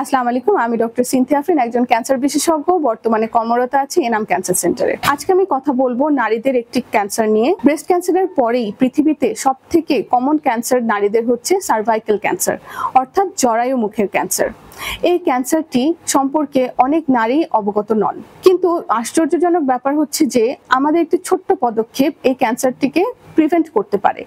আসসালামু আলাইকুম, আমি ডক্টর সিনথিয়া আফরিন, একজন ক্যান্সার বিশেষজ্ঞ। বর্তমানে কর্মরত আছি এনাম ক্যান্সার সেন্টারে। আজকে আমি কথা বলবো নারীদের একটি ক্যান্সার নিয়ে। ব্রেস্ট ক্যান্সারের পরেই পৃথিবীতে সবথেকে কমন ক্যান্সার নারীদের হচ্ছে সার্ভাইকাল ক্যান্সার, অর্থাৎ জরায়ু মুখের ক্যান্সার। এই ক্যান্সারটি সম্পর্কে অনেক নারী অবগত নন, কিন্তু আশ্চর্যজনক ব্যাপার হচ্ছে যে আমাদের একটি ছোট্ট পদক্ষেপ এই ক্যান্সারটিকে প্রিভেন্ট করতে পারে।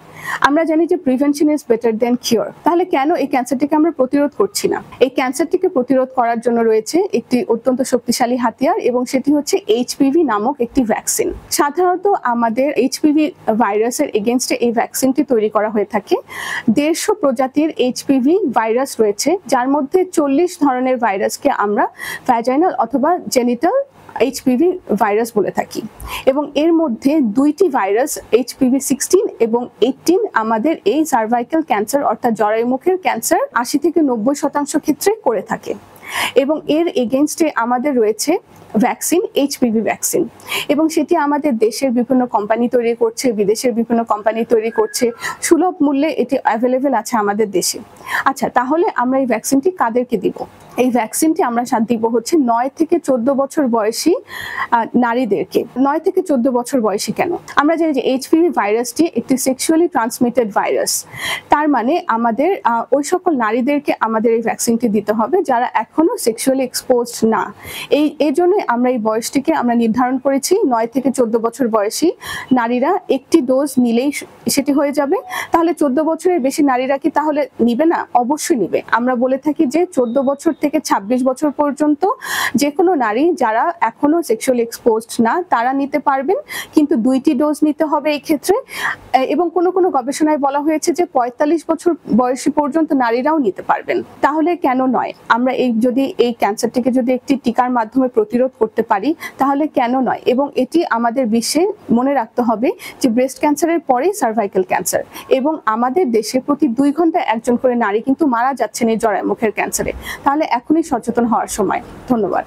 আমরা জানি যে prevention is better then cure. তাহলে কেন এই ক্যান্সারটিকে আমরা প্রতিরোধ করছি না? এই ক্যান্সারটিকে প্রতিরোধ করার জন্য রয়েছে একটি অত্যন্ত শক্তিশালী হাতিয়ার, এবং সেটি হচ্ছে এইচপিভি নামক একটি ভ্যাকসিন। সাধারণত আমাদের এইচপিভি ভাইরাসের এগেনস্টে এই ভ্যাকসিনটি তৈরি করা হয়ে থাকে। 150 প্রজাতির এইচপিভি ভাইরাস রয়েছে, যার মধ্যে 40 ধরনের ভাইরাসকে আমরা ভ্যাজাইনাল অথবা জেনিটাল এইচপিভি ভাইরাস বলে থাকি, এবং এর মধ্যে 2টি ভাইরাস এইচপিভি 16 এবং 18 আমাদের এই সার্ভাইকাল ক্যান্সার অর্থাৎ জরায়ুমুখের ক্যান্সার 80 থেকে 90% ক্ষেত্রে করে থাকে। এবং এর এগেনস্টে আমাদের রয়েছে ভ্যাকসিন, এইচপিভি ভ্যাকসিন, এবং সেটি আমাদের দেশের বিভিন্ন কোম্পানি তৈরি করছে, বিদেশের বিভিন্ন কোম্পানি তৈরি করছে। সুলভ মূল্যে এটি অ্যাভেলেবেল আছে আমাদের দেশে। আচ্ছা, তাহলে আমরা এই ভ্যাকসিনটি কাদেরকে দিব? এই ভ্যাকসিনটি আমরা দিব হচ্ছে 9 থেকে 14 বছর বয়সী নারীদেরকে। 9 থেকে 14 বছর বয়সী কেন? আমরা জানি যে এইচপিভি ভাইরাসটি একটি সেক্সুয়ালি ট্রান্সমিটেড ভাইরাস। তার মানে আমাদের ওই সকল নারীদেরকে আমাদের এই ভ্যাকসিনটি দিতে হবে যারা এখনো সেক্সুয়ালি এক্সপোজড না। এই জন্য আমরা এই বয়সটিকে আমরা নির্ধারণ করেছি 9 থেকে 14 বছর বয়সী নারীরা একটি ডোজ নিলেই সেটি হয়ে যাবে। তাহলে 14 বছরের বেশি নারীরা কি তাহলে নিবে না? অবশ্যই নিবে। আমরা বলে থাকি যে 14 বছর থেকে 26 বছর পর্যন্ত যে কোনো নারী যারা এখনো সেক্সুয়ালি এক্সপোজড না তারা নিতে পারবেন, কিন্তু 2টি ডোজ নিতে হবে এই ক্ষেত্রে। এবং কোনো কোনো গবেষণায় বলা হয়েছে যে 45 বছর বয়সী পর্যন্ত নারীরাও নিতে পারবেন। তাহলে কেন নয়? আমরা যদি এই ক্যান্সারটিকে যদি একটি টিকার মাধ্যমে প্রতিরোধ করতে পারি তাহলে কেন নয়? এবং এটি আমাদের বিশ্বে মনে রাখতে হবে যে ব্রেস্ট ক্যান্সারের পরেই সার্ভাইকাল ক্যান্সার, এবং আমাদের দেশে প্রতি 2 ঘন্টায় একজন করে নারী কিন্তু মারা যাচ্ছেন এই জরায়ুমুখের ক্যান্সারে। তাহলে এখনই সচেতন হওয়ার সময়। ধন্যবাদ।